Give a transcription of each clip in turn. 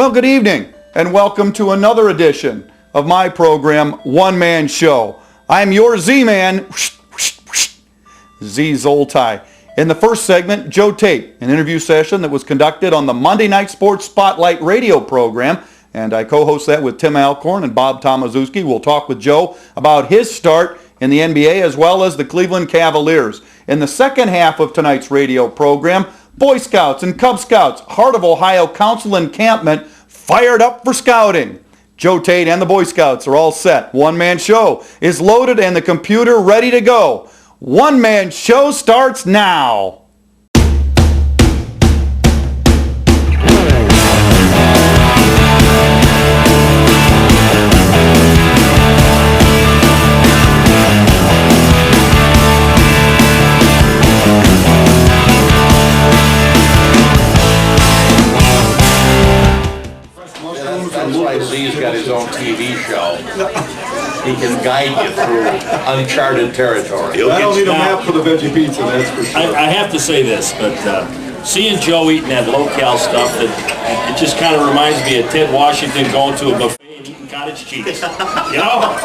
Well, good evening, and welcome to another edition of my program, One Man Show. I'm your Z-Man, Z Zoltai. In the first segment, Joe Tait, an interview session that was conducted on the Monday Night Sports Spotlight radio program, and I co-host that with Tim Alcorn and Bob Tomaszewski. We'll talk with Joe about his start in the NBA as well as the Cleveland Cavaliers. In the second half of tonight's radio program, Boy Scouts and Cub Scouts, Heart of Ohio Council Encampment, fired up for scouting. Joe Tait and the Boy Scouts are all set. One Man Show is loaded and the computer ready to go. One Man Show starts now. He's got his own TV show. He can guide you through uncharted territory. I don't need a map for the veggie pizza, that's for sure. I have to say this, but seeing Joe eating that low-cal stuff, it just kind of reminds me of Ted Washington going to a buffet and eating cottage cheese. You know?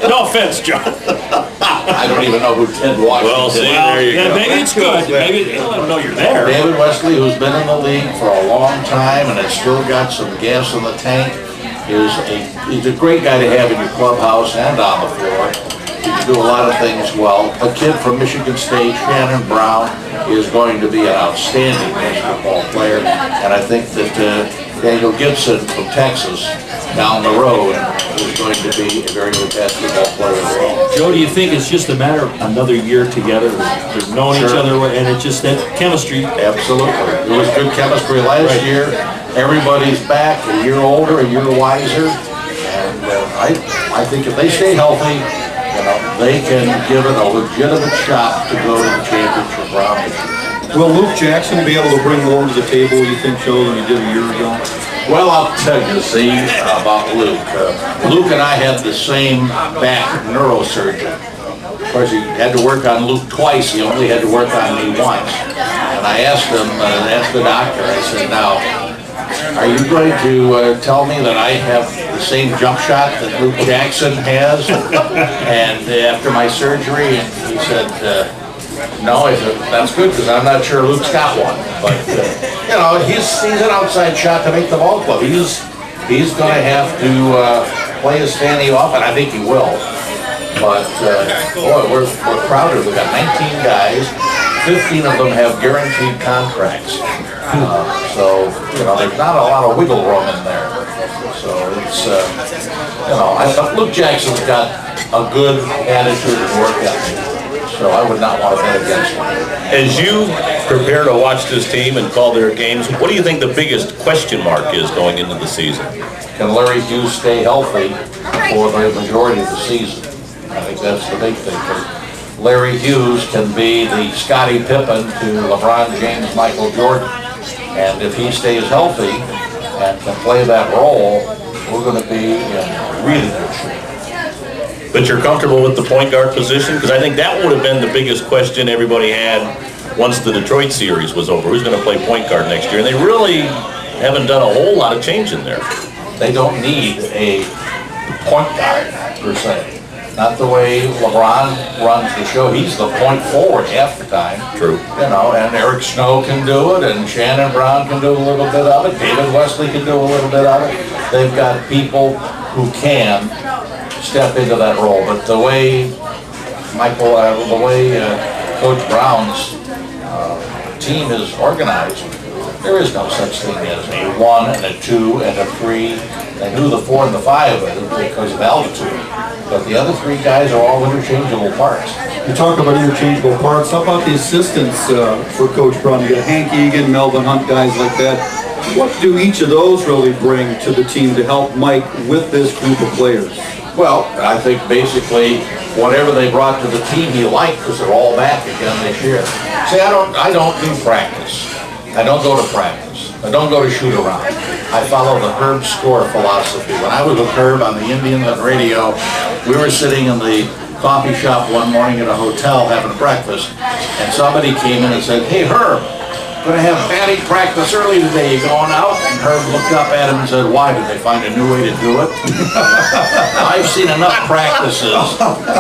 No offense, Joe. I don't even know who Ted Washington is. There you go. Maybe it's good. Maybe let them know you're there. David Wesley, who's been in the league for a long time and has still got some gas in the tank, he's a great guy to have in your clubhouse and on the floor. He can do a lot of things well. A kid from Michigan State, Shannon Brown, is going to be an outstanding basketball player, and I think that Daniel Gibson from Texas down the road is going to be a very good basketball player as well. Joe, do you think it's just a matter of another year together? They've known each other, and it's just that chemistry? Absolutely. There was good chemistry last year. Everybody's back, a year older, a year wiser, and I think if they stay healthy, they can give it a legitimate shot to go to the championship round this year. Will Luke Jackson be able to bring more to the table, you think, Joe, than he did a year ago? Well, I'll tell you, see, about Luke. Luke and I had the same back neurosurgeon. Of course, he had to work on Luke twice. He only had to work on me once. And I asked him, the doctor, I said, now, are you going to tell me that I have the same jump shot that Luke Jackson has? And after my surgery, he said, no. I said, that's good because I'm not sure Luke's got one. But, he's an outside shot to make the ball club. He's going to have to play his fanny off, and I think he will. But, boy, we're crowded. We've got 19 guys. 15 of them have guaranteed contracts. So, there's not a lot of wiggle room in there. So it's, I thought Luke Jackson's got a good attitude and work ethic. So I would not want to bet against him. As you prepare to watch this team and call their games, what do you think the biggest question mark is going into the season? Can Larry Hughes stay healthy for the majority of the season? I think that's the big thing. Larry Hughes can be the Scottie Pippen to LeBron James, Michael Jordan. And if he stays healthy and can play that role, we're going to be in really good shape. But you're comfortable with the point guard position? Because I think that would have been the biggest question everybody had once the Detroit series was over. Who's going to play point guard next year? And they really haven't done a whole lot of change in there. They don't need a point guard, per se. Not the way LeBron runs the show. He's the point forward half the time. True. And Eric Snow can do it, and Shannon Brown can do a little bit of it. David Wesley can do a little bit of it. They've got people who can step into that role. But the way Coach Brown's team is organized, there is no such thing as a 1 and a 2 and a 3. They knew the 4 and the 5 because of altitude. But the other 3 guys are all interchangeable parts. You talk about interchangeable parts. How about the assistants for Coach Brown? You got Hank Egan, Melvin Hunt, guys like that. What do each of those really bring to the team to help Mike with this group of players? Well, I think basically whatever they brought to the team he liked because they're all back again this year. See, I don't do practice. I don't go to practice. I don't go to shoot around. I follow the Herb Score philosophy. When I was with Herb on the Indians on radio, we were sitting in the coffee shop one morning at a hotel having breakfast, and somebody came in and said, "Hey, Herb, gonna have batting practice early today. You going out? And Herb looked up at him and said, why? Did they find a new way to do it? I've seen enough practices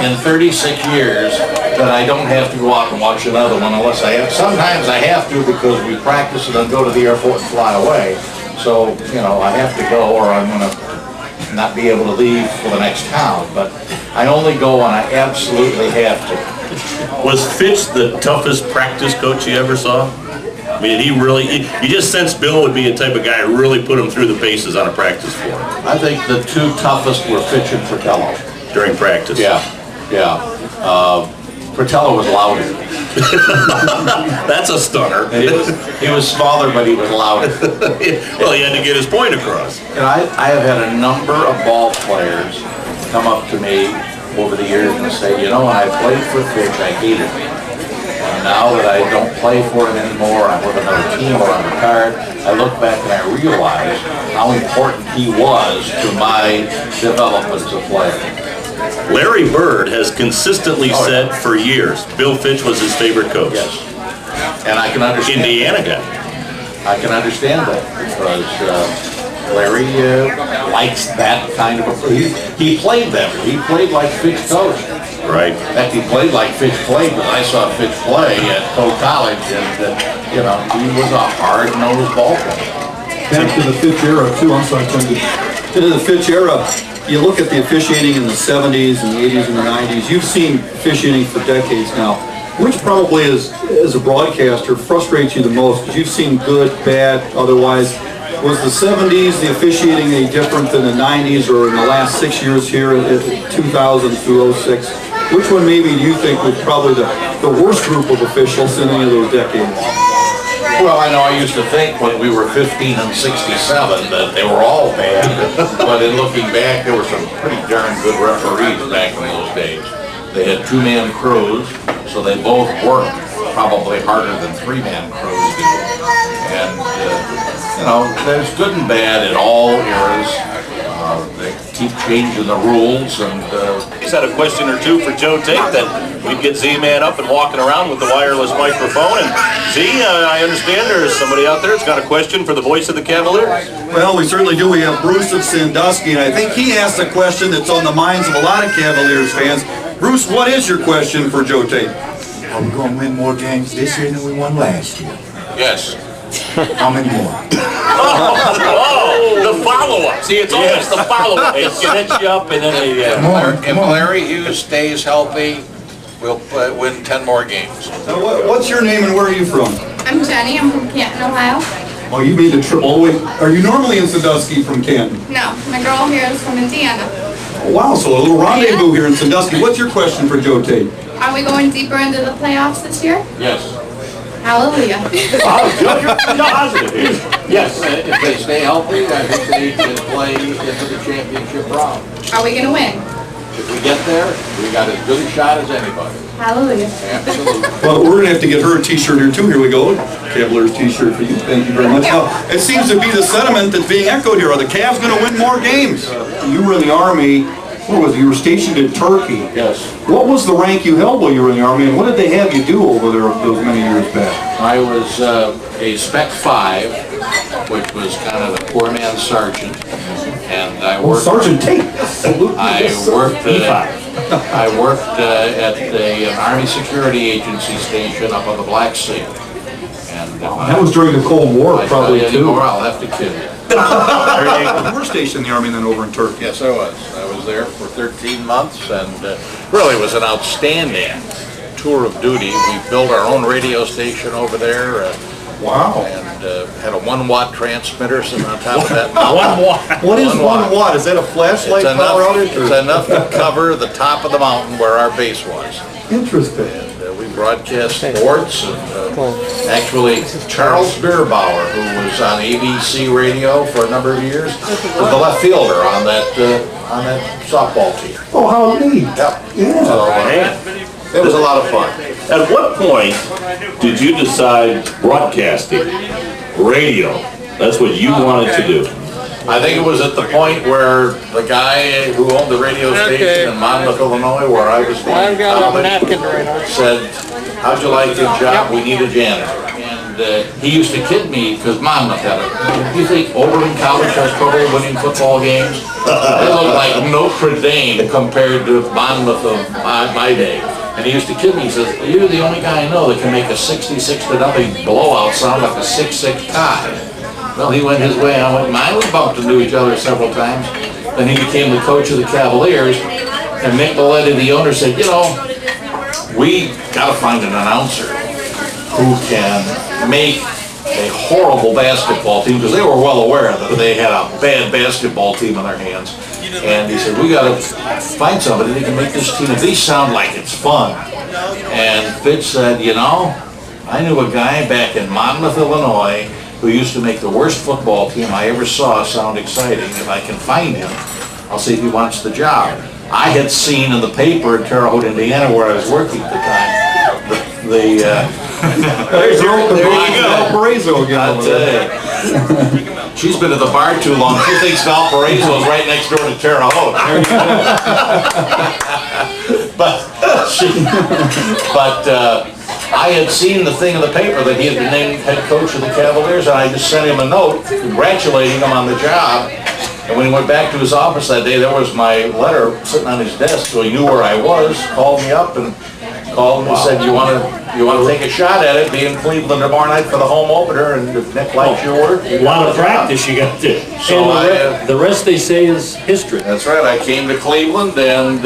in 36 years that I don't have to go out and watch another one unless I have. Sometimes I have to because we practice and then go to the airport and fly away. So, you know, I have to go or I'm gonna not be able to leave for the next town. But I only go when I absolutely have to. Was Fitch the toughest practice coach you ever saw? I mean, he really, you just sensed Bill would be a type of guy who really put him through the paces on a practice floor. I think the two toughest were Fitch and Fratello. During practice. Yeah. Fratello was louder. That's a stunner. He was smaller, but he was louder. Well, he had to get his point across. And I have had a number of ball players come up to me over the years and say, you know, when I played for Fitch, I hated him. And now that I don't play for him anymore, I'm with another team or I'm retired, I look back and I realize how important he was to my development as a player. Larry Bird has consistently said for years, Bill Fitch was his favorite coach. Yes. And I can understand Indiana guy. I can understand that because Larry likes that kind of a he played that way. He played like Fitch coached. Right. In fact, he played like Fitch played, but I saw Fitch play at Tait College, and you know, he was a hard-nosed ball player. Back to the Fitch era too, I'm sorry, Tim. To the Fitch era, you look at the officiating in the 70s and the 80s and the 90s, you've seen officiating for decades now. Which probably is, as a broadcaster, frustrates you the most? Because you've seen good, bad, otherwise. Was the 70s, the officiating, any different than the 90s or in the last 6 years here, 2000 through 06? Which one maybe do you think was probably the worst group of officials in any of those decades? Well, I know I used to think when we were 15 and 67 that they were all bad, but in looking back, there were some pretty darn good referees back in those days. They had two-man crews, so they both worked probably harder than three-man crews do. And, you know, there's good and bad in all eras. They keep changing the rules, and Just had a question or two for Joe Tait, that we'd get Z-Man up and walking around with the wireless microphone. And Z, I understand there's somebody out there that's got a question for the voice of the Cavaliers. Well, we certainly do. We have Bruce of Sandusky, and I think he asked a question that's on the minds of a lot of Cavaliers fans. Bruce, what is your question for Joe Tait? Are we going to win more games this year than we won last year? yes. How many more? Oh, the follow-up. See, it's always the follow-up. It gets you up and then If Larry Hughes stays healthy, we'll win 10 more games. Now, what's your name and where are you from? I'm Jenny. I'm from Canton, Ohio. Oh, you made the trip all the way. Are you normally in Sandusky from Canton? No, my girl here is from Indiana. Oh, wow, so a little rendezvous here in Sandusky. What's your question for Joe Tait? Are we going deeper into the playoffs this year? Yes. Hallelujah. Positive here. Yes. If they stay healthy, I think they can play into the championship round. Are we going to win? If we get there, we got as good a shot as anybody. Hallelujah. Absolutely. Well, we're going to have to get her a t-shirt here too. Here we go. Cavaliers t-shirt for you. Thank you very much. Now, it seems to be the sentiment that's being echoed here. Are the Cavs going to win more games? You were in the Army. What was it? You were stationed in Turkey. Yes. What was the rank you held while you were in the Army, and what did they have you do over there those many years back? I was a Spec 5, which was kind of the poor man's sergeant, and I worked. Sergeant Tait. Absolutely. I worked at an Army Security Agency station up on the Black Sea, and That was during the Cold War, I probably tell you too. anymore, I'll have to kill you. You were stationed in the Army then over in Turkey. Yes, I was. I was there for 13 months, and really was an outstanding tour of duty. We built our own radio station over there. Wow. And had a 1-watt transmitter sitting on top of that. 1 watt. What is 1 watt? Is that a flashlight power outage? It's enough to cover the top of the mountain where our base was. Interesting. And we broadcast sports, and actually Charles Beerbauer, who was on ABC radio for a number of years, was the left fielder on that softball team. Oh, how neat. Yep. Yeah. So, it was a lot of fun. At what point did you decide broadcasting, radio, that's what you wanted to do? I think it was at the point where the guy who owned the radio station in Monmouth, Illinois, where I was going to college, said, how'd you like your job? We need a janitor. And And he used to kid me, because Monmouth had it. Do you think Oberlin College has trouble winning football games? They look like Notre Dame compared to Monmouth of my day. And he used to kid me, he says, you're the only guy I know that can make a 66-0 blowout sound like a 6-6 tie. Well, he went his way, I went mine. We bumped into each other several times. Then he became the coach of the Cavaliers. And Nick Milletti, the owner, said, you know, we got to find an announcer who can make a horrible basketball team, because they were well aware that they had a bad basketball team in their hands. And he said, we got to find somebody that can make this team at least sound like it's fun. And Fitch said, you know, I knew a guy back in Monmouth, Illinois, who used to make the worst football team I ever saw sound exciting. If I can find him, I'll see if he wants the job. I had seen in the paper in Terre Haute, Indiana, where I was working at the time, there you go. She's been at the bar too long. She thinks Valparaiso is right next door to Terre Haute. but I had seen the thing in the paper that he had been named head coach of the Cavaliers, and I just sent him a note congratulating him on the job. And when he went back to his office that day, there was my letter sitting on his desk, so he knew where I was, called me up and said, you want to take a shot at it, be in Cleveland tomorrow night for the home opener, and if Nick likes your work, A lot of practice you got to. So And the rest they say is history. That's right, I came to Cleveland, and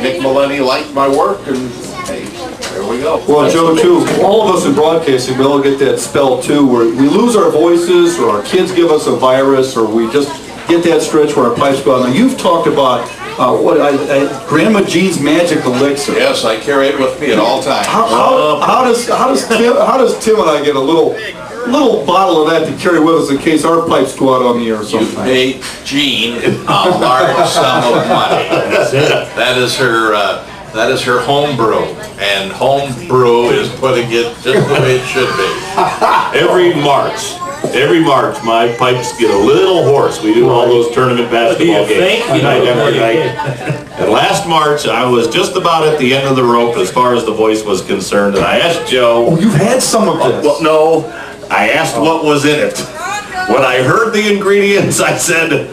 Nick Milletti liked my work, and hey, there we go. Well, Joe, too, all of us in broadcasting, we all get that spell, too, where we lose our voices, or our kids give us a virus, or we just get that stretch where our pipes go out. Now, you've talked about Grandma Jean's magic elixir. Yes, I carry it with me at all times. How does Tim and I get a little bottle of that to carry with us in case our pipes go out on the air sometime? You pay Jean a large sum of money. That is her home brew, and home brew is putting it just the way it should be. Every March, my pipes get a little hoarse. We do all those tournament basketball games night after night. And last March, I was just about at the end of the rope as far as the voice was concerned, and I asked Joe. Oh, you've had some of this. Well, no, I asked what was in it. When I heard the ingredients, I said,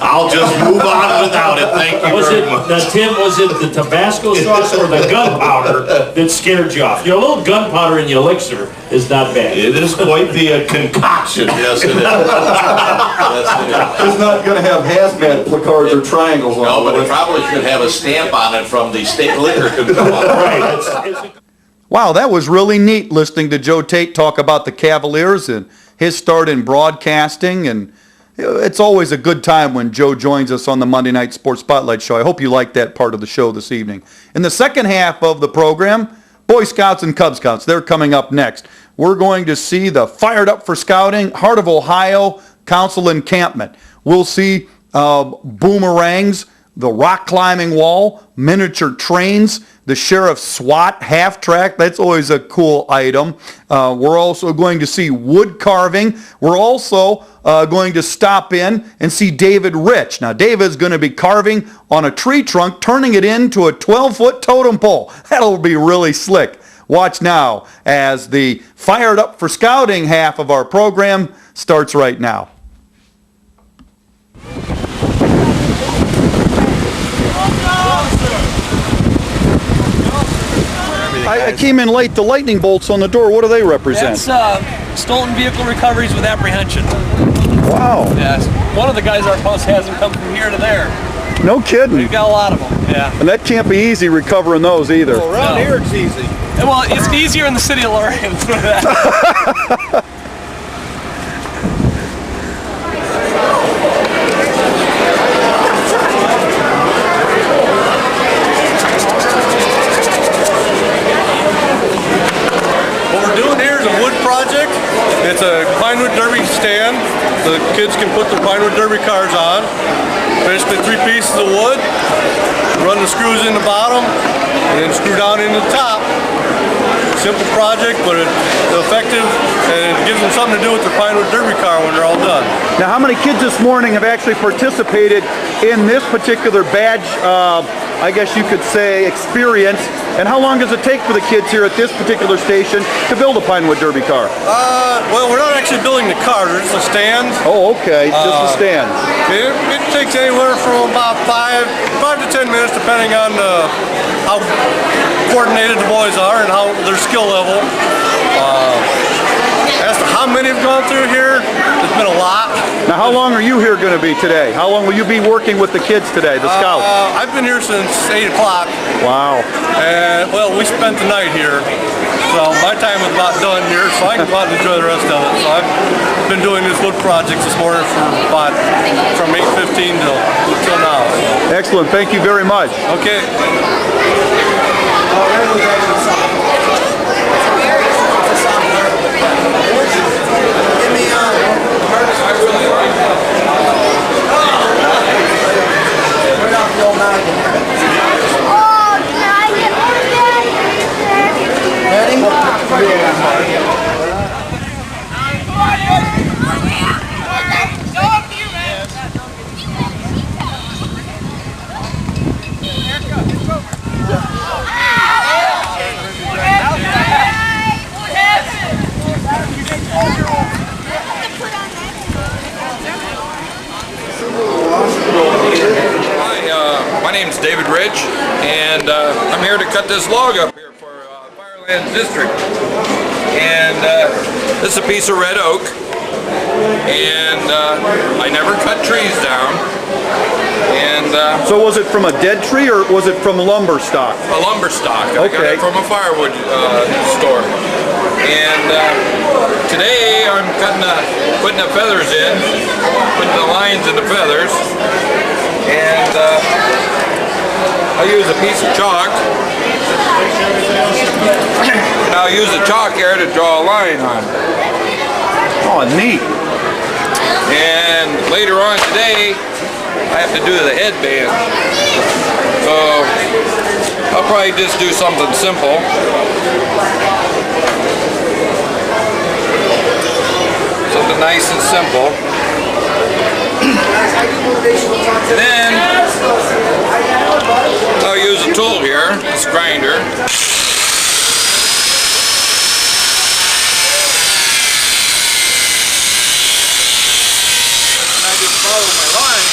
I'll just move on without it. Thank you very much. Now, Tim, was it the Tabasco sauce or the gunpowder that scared you off? Your little gunpowder in the elixir is not bad. It is quite the concoction. Yes, it is. Yes, it is. It's not going to have hazmat placards or triangles on it. No, but it probably should have a stamp on it from the state liquor control. Right. Wow, that was really neat listening to Joe Tait talk about the Cavaliers and his start in broadcasting. And it's always a good time when Joe joins us on the Monday Night Sports Spotlight Show. I hope you like that part of the show this evening. In the second half of the program, Boy Scouts and Cub Scouts, they're coming up next. We're going to see the Fired Up for Scouting, Heart of Ohio Council encampment. We'll see boomerangs, the rock climbing wall, miniature trains, the sheriff's SWAT half track. That's always a cool item. We're also going to see wood carving. We're also going to stop in and see David Rich. Now, David's going to be carving on a tree trunk, turning it into a 12-foot totem pole. That'll be really slick. Watch now as the Fired Up for Scouting half of our program starts right now. I came in late. The lightning bolts on the door, what do they represent? That's stolen vehicle recoveries with apprehension. Wow. Yes. One of the guys our post has them come from here to there. No kidding. We've got a lot of them, yeah. And that can't be easy recovering those either. Well, around here it's easy. Well, it's easier in the city of Lorain. It's a Pinewood Derby stand. The kids can put their Pinewood Derby cars on. Basically 3 pieces of wood, run the screws in the bottom, and then screw down in the top. Simple project, but it's effective, and it gives them something to do with their Pinewood Derby car when they're all done. Now, how many kids this morning have actually participated in this particular badge I guess you could say, experience. And how long does it take for the kids here at this particular station to build a Pinewood Derby car? Well, we're not actually building the cars, it's the stands. Oh, okay, just the stand. It takes anywhere from about 5 to 10 minutes, depending on how coordinated the boys are and how their skill level. As to how many have gone through here, there's been a lot. Now, how long are you here going to be today? How long will you be working with the kids today, the Scouts? I've been here since 8 o'clock. Wow. And, well, we spent the night here. So my time is about done here, so I can go out and enjoy the rest of it. So I've been doing this wood project this morning from 8:15 till now. So. Excellent. Thank you very much. Okay. My name's David Rich, and I'm here to cut this log up here for Firelands District. And this is a piece of red oak, and I never cut trees down. And so was it from a dead tree or was it from lumber stock? A lumber stock. Okay. I got it from a firewood store. And today I'm putting the feathers in, putting the lines in the feathers. And I'll use a piece of chalk, and I'll use the chalk here to draw a line on. Oh, neat. And later on today, I have to do the headband. So I'll probably just do something simple. Something nice and simple. Then I'll use a tool here, this grinder. And I just follow my line.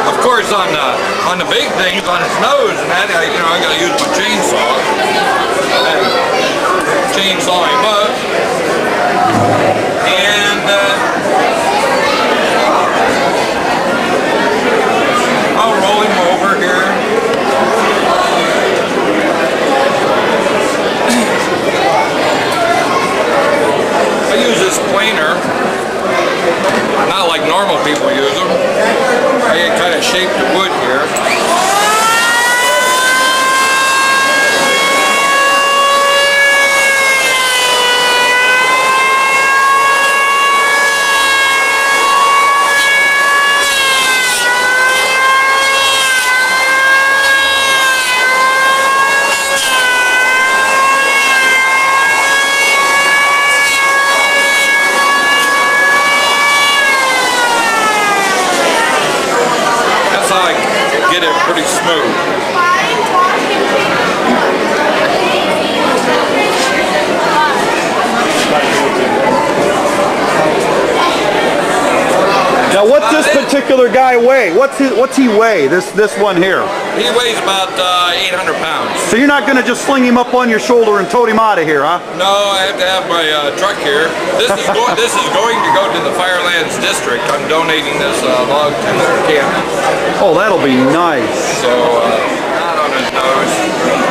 Of course, on the big things, on its nose and that, I got to use my chainsaw and chainsaw him up, and I'll roll him over here. I use this planer, not like normal people use them. I kind of shape the wood here. Get it pretty smooth. Now, what's this particular guy weigh? What's he weigh? This one here. He weighs about 800 pounds. So you're not going to just sling him up on your shoulder and tote him out of here, huh? No, I have to have my truck here. This is going to go to the Firelands District. I'm donating this log to their camp. Oh, that'll be nice. So not on his nose.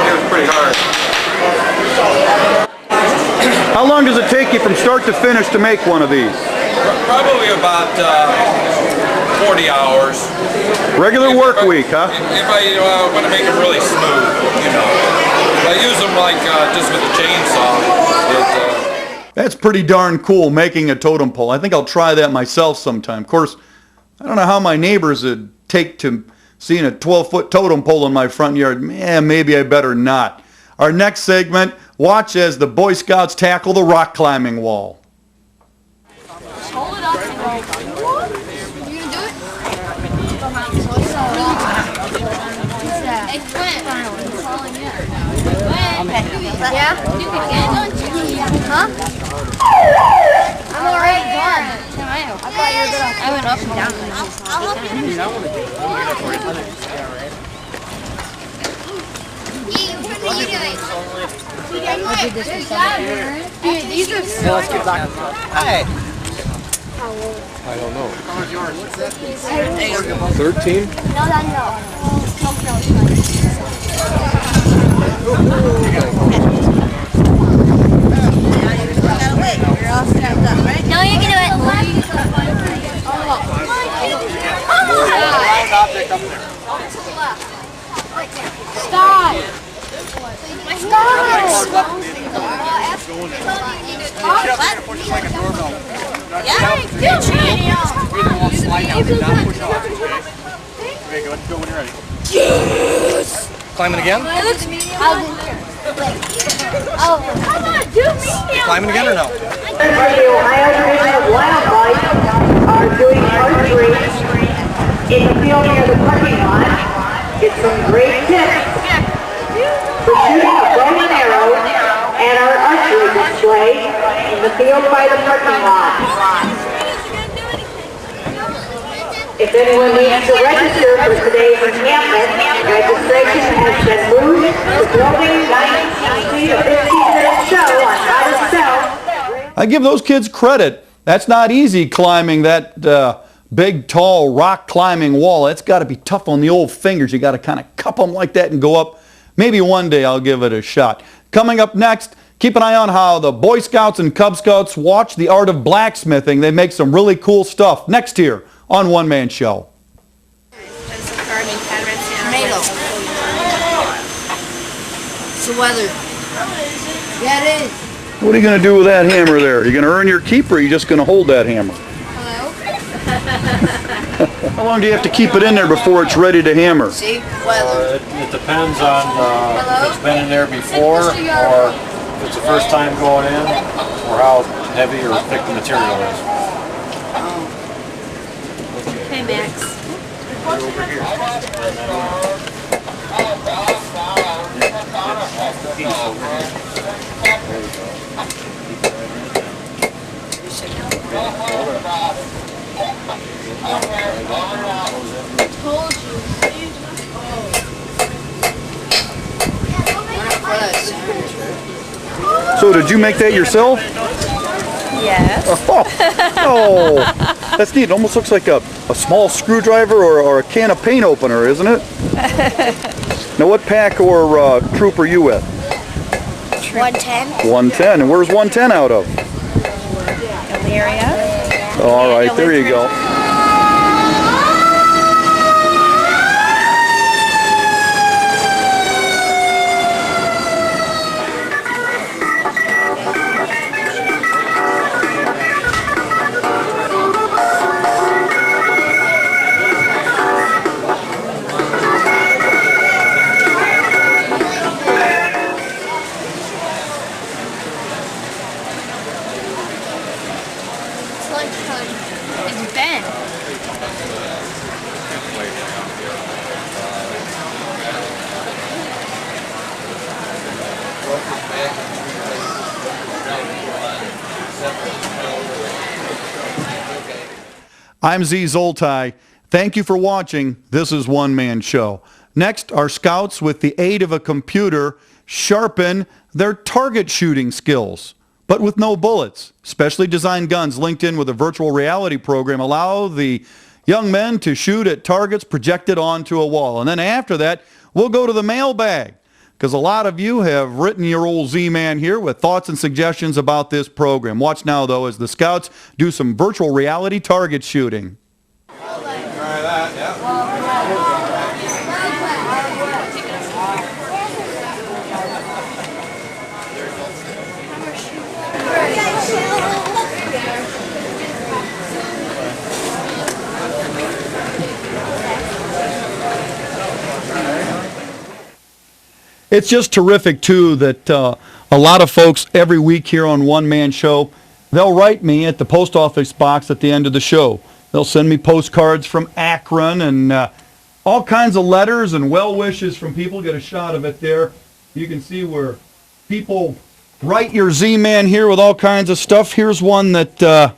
It was pretty hard. How long does it take you from start to finish to make one of these? Probably about 40 hours. Regular work week, huh? If I want to make it really smooth, I use them like just with a chainsaw. That's pretty darn cool, making a totem pole. I think I'll try that myself sometime. Of course, I don't know how my neighbors would take to seeing a 12-foot totem pole in my front yard. Man, maybe I better not. Our next segment, watch as the Boy Scouts tackle the rock climbing wall. Hold it up and go. You gonna do it? Hey, Quinn. Yeah? You can get it. Huh? I'm already done. I thought you were good. I went up and down. I'll help you. These are so Hey. I don't know. 13? No. No, you can do it. Stop. Yes! Climbing again? Climbing again or no? The Ohio Division of Wildlife are doing archery in the field near the parking lot. Get some great tips for shooting a bow and arrow at our archery display in the field by the parking lot. If anyone needs to register for today's encampment, registration has been moved to building 19 to 15-minute show on how to sell. I give those kids credit. That's not easy climbing that big, tall, rock climbing wall. That's got to be tough on the old fingers. You got to kind of cup them like that and go up. Maybe one day I'll give it a shot. Coming up next, keep an eye on how the Boy Scouts and Cub Scouts watch the art of blacksmithing. They make some really cool stuff. Next here on One Man Show. Tomato. It's the weather. Yeah, it is. What are you going to do with that hammer there? Are you going to earn your keep, or are you just going to hold that hammer? Hello? How long do you have to keep it in there before it's ready to hammer? See? Weather. It depends on if it's been in there before, or if it's the first time going in, or how heavy or thick the material is. Hey, Max. Told you. So did you make that yourself? Yes. Oh, that's neat. It almost looks like a small screwdriver or a can of paint opener, isn't it? Now what pack or troop are you with? 110. 110. And where's 110 out of? Area. All right, there you go. It's Ben. I'm Z Zoltai. Thank you for watching. This is One Man Show. Next, our scouts, with the aid of a computer, sharpen their target shooting skills, but with no bullets. Specially designed guns linked in with a virtual reality program allow the young men to shoot at targets projected onto a wall. And then after that, we'll go to the mailbag, because a lot of you have written your old Z-Man here with thoughts and suggestions about this program. Watch now, though, as the scouts do some virtual reality target shooting. it's just terrific, too, that a lot of folks every week here on One Man Show, they'll write me at the post office box at the end of the show. They'll send me postcards from Akron and all kinds of letters and well wishes from people. Get a shot of it there. You can see where people write your Z-Man here with all kinds of stuff. Here's one that,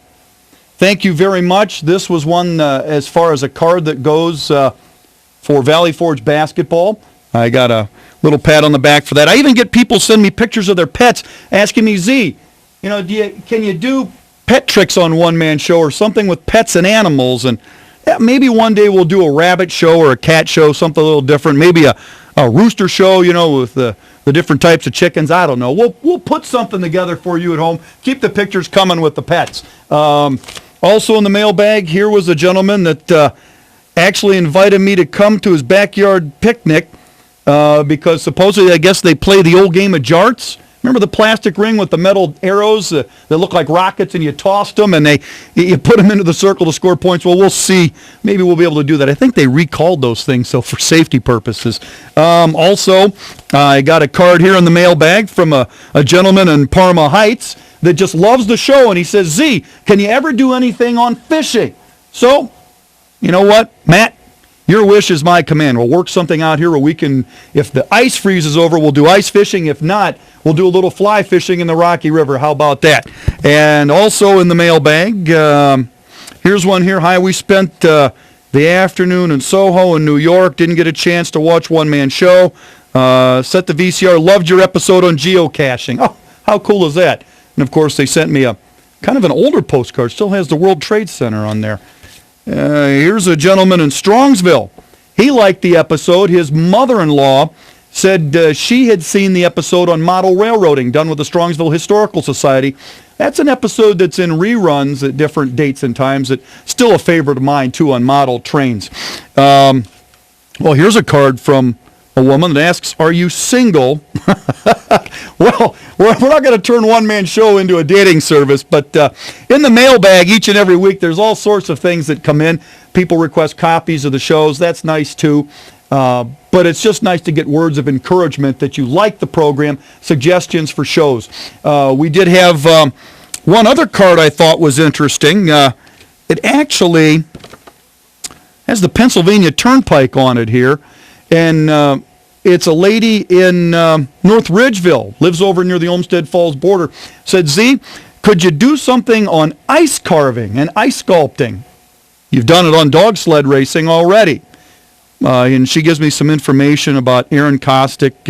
thank you very much. This was one as far as a card that goes for Valley Forge basketball. I got a little pat on the back for that. I even get people send me pictures of their pets asking me, Z, you know, can you do pet tricks on One Man Show or something with pets and animals? And yeah, maybe one day we'll do a rabbit show or a cat show, something a little different. Maybe a rooster show, you know, with the different types of chickens. I don't know. We'll put something together for you at home. Keep the pictures coming with the pets. Also in the mailbag, here was a gentleman that actually invited me to come to his backyard picnic because supposedly, I guess, they play the old game of jarts. Remember the plastic ring with the metal arrows that look like rockets, and you tossed them, and you put them into the circle to score points? Well, we'll see. Maybe we'll be able to do that. I think they recalled those things, so for safety purposes. Also, I got a card here in the mailbag from a gentleman in Parma Heights that just loves the show, and he says, Z, can you ever do anything on fishing? So, you know what, Matt? Your wish is my command. We'll work something out here where we can, if the ice freezes over, we'll do ice fishing. If not, we'll do a little fly fishing in the Rocky River. How about that? And also in the mailbag, here's one here. Hi, we spent the afternoon in Soho in New York. Didn't get a chance to watch One Man Show. Set the VCR. Loved your episode on geocaching. Oh, how cool is that? And, of course, they sent me a kind of an older postcard. Still has the World Trade Center on there. Here's a gentleman in Strongsville. He liked the episode. His mother-in-law said she had seen the episode on model railroading done with the Strongsville Historical Society. That's an episode that's in reruns at different dates and times. It's still a favorite of mine, too, on model trains. Well, here's a card from a woman that asks, are you single? Well, we're not going to turn One Man Show into a dating service, but in the mailbag each and every week, there's all sorts of things that come in. People request copies of the shows. That's nice, too. But it's just nice to get words of encouragement that you like the program, suggestions for shows. We did have one other card I thought was interesting. It actually has the Pennsylvania Turnpike on it here, and it's a lady in North Ridgeville, lives over near the Olmsted Falls border, said, Z, could you do something on ice carving and ice sculpting? You've done it on dog sled racing already. And she gives me some information about Aaron Kostick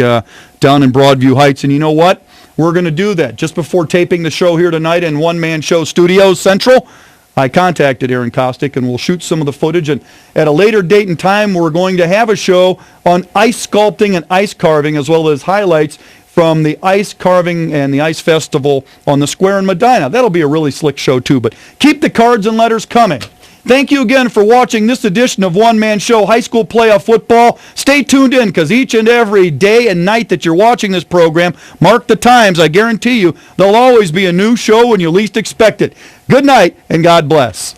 down in Broadview Heights. And you know what? We're going to do that. Just before taping the show here tonight in One Man Show Studios Central, I contacted Aaron Kostick, and we'll shoot some of the footage. And at a later date and time, we're going to have a show on ice sculpting and ice carving, as well as highlights from the ice carving and the ice festival on the square in Medina. That'll be a really slick show, too. But keep the cards and letters coming. Thank you again for watching this edition of One Man Show High School Playoff Football. Stay tuned in, because each and every day and night that you're watching this program, mark the times, I guarantee you, there'll always be a new show when you least expect it. Good night, and God bless.